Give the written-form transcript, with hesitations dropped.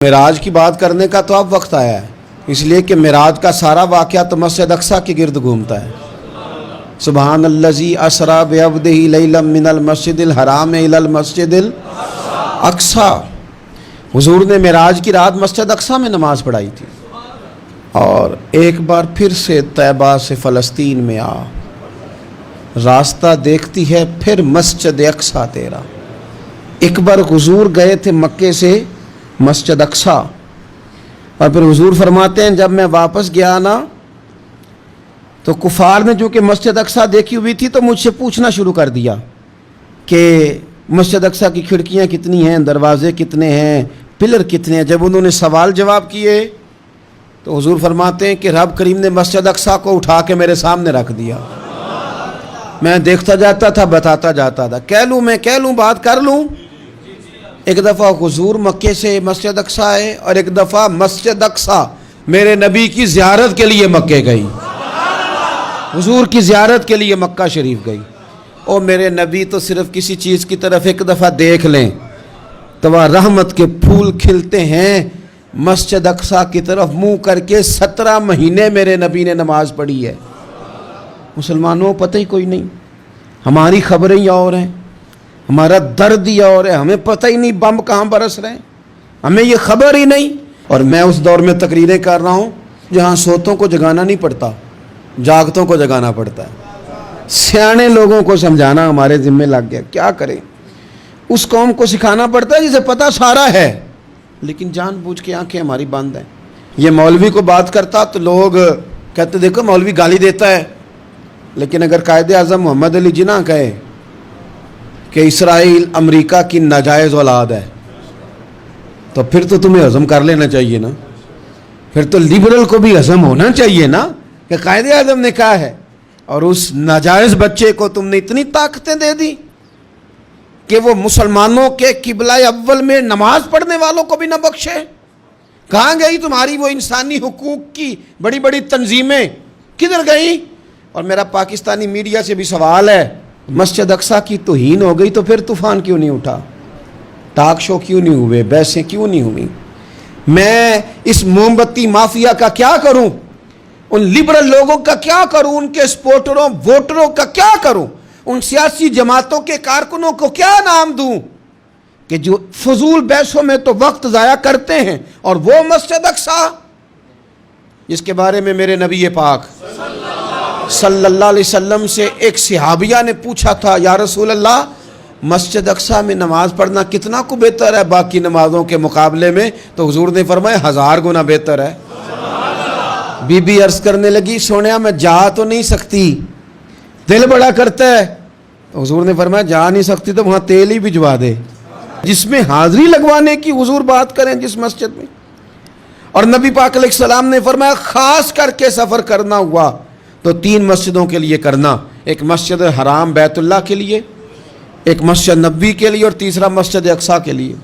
معراج کی بات کرنے کا تو اب وقت آیا ہے، اس لیے کہ معراج کا سارا واقعہ تو مسجد اقصیٰ کے گرد گھومتا ہے۔ سبحان الذی اسریٰ بعبدہ لیلا من المسجد الحرام الی المسجد الاقصیٰ۔ حضور نے معراج کی رات مسجد اقصیٰ میں نماز پڑھائی تھی، اور ایک بار پھر سے طیبہ سے فلسطین میں آ، راستہ دیکھتی ہے پھر مسجد اقصیٰ تیرا۔ ایک بار حضور گئے تھے مکے سے مسجد اقصیٰ، اور پھر حضور فرماتے ہیں جب میں واپس گیا نا تو کفار نے جو کہ مسجد اقصیٰ دیکھی ہوئی تھی تو مجھ سے پوچھنا شروع کر دیا کہ مسجد اقصیٰ کی کھڑکیاں کتنی ہیں، دروازے کتنے ہیں، پلر کتنے ہیں۔ جب انہوں نے سوال جواب کیے تو حضور فرماتے ہیں کہ رب کریم نے مسجد اقصیٰ کو اٹھا کے میرے سامنے رکھ دیا۔ میں دیکھتا جاتا تھا، بتاتا جاتا تھا، کہہ لوں بات کر لوں۔ ایک دفعہ حضور مکے سے مسجد اقصیٰ آئے، اور ایک دفعہ مسجد اقصیٰ میرے نبی کی زیارت کے لیے مکے گئی، حضور کی زیارت کے لیے مکہ شریف گئی۔ اور میرے نبی تو صرف کسی چیز کی طرف ایک دفعہ دیکھ لیں تو وہ رحمت کے پھول کھلتے ہیں۔ مسجد اقصیٰ کی طرف منہ کر کے 17 مہینے میرے نبی نے نماز پڑھی ہے۔ مسلمانوں پتہ ہی کوئی نہیں، ہماری خبریں ہی اور ہیں، ہمارا درد ہی اور ہے، ہمیں پتہ ہی نہیں بم کہاں برس رہے ہیں، ہمیں یہ خبر ہی نہیں۔ اور میں اس دور میں تقریریں کر رہا ہوں جہاں سوتوں کو جگانا نہیں پڑتا، جاگتوں کو جگانا پڑتا ہے۔ سیانے لوگوں کو سمجھانا ہمارے ذمہ لگ گیا، کیا کریں؟ اس قوم کو سکھانا پڑتا ہے جسے پتہ سارا ہے، لیکن جان بوجھ کے آنکھیں ہماری بند ہیں۔ یہ مولوی کو بات کرتا تو لوگ کہتے دیکھو مولوی گالی دیتا ہے، لیکن اگر قائد اعظم محمد علی جناح کہے کہ اسرائیل امریکہ کی ناجائز اولاد ہے تو پھر تو تمہیں ہضم کر لینا چاہیے نا، پھر تو لبرل کو بھی ہضم ہونا چاہیے نا کہ قائد اعظم نے کہا ہے، اور اس ناجائز بچے کو تم نے اتنی طاقتیں دے دی کہ وہ مسلمانوں کے قبلہ اول میں نماز پڑھنے والوں کو بھی نہ بخشے۔ کہاں گئی تمہاری وہ انسانی حقوق کی بڑی بڑی تنظیمیں، کدھر گئی؟ اور میرا پاکستانی میڈیا سے بھی سوال ہے، مسجد اقصیٰ کی توہین ہو گئی تو پھر طوفان کیوں نہیں اٹھا، ٹاک شو کیوں نہیں ہوئے، بحثیں کیوں نہیں ہوئی؟ میں اس موم بتی مافیا کا کیا کروں، ان لبرل لوگوں کا کیا کروں، ان کے سپورٹروں ووٹروں کا کیا کروں، ان سیاسی جماعتوں کے کارکنوں کو کیا نام دوں کہ جو فضول بحثوں میں تو وقت ضائع کرتے ہیں، اور وہ مسجد اقصیٰ جس کے بارے میں میرے نبی پاک صلی اللہ علیہ وسلم سے ایک صحابیہ نے پوچھا تھا، یا رسول اللہ مسجد اقصیٰ میں نماز پڑھنا کتنا کو بہتر ہے باقی نمازوں کے مقابلے میں؟ تو حضور نے فرمایا 1000 گنا بہتر ہے۔ بی بی عرض کرنے لگی سونیا میں جا تو نہیں سکتی، دل بڑا کرتا ہے۔ تو حضور نے فرمایا جا نہیں سکتی تو وہاں تیل ہی بھجوا دے، جس میں حاضری لگوانے کی حضور بات کریں جس مسجد میں۔ اور نبی پاک علیہ السلام نے فرمایا خاص کر کے سفر کرنا ہوا تو 3 مسجدوں کے لیے کرنا، ایک مسجد حرام بیت اللہ کے لیے، ایک مسجد نبوی کے لیے، اور تیسرا مسجد اقصیٰ کے لیے۔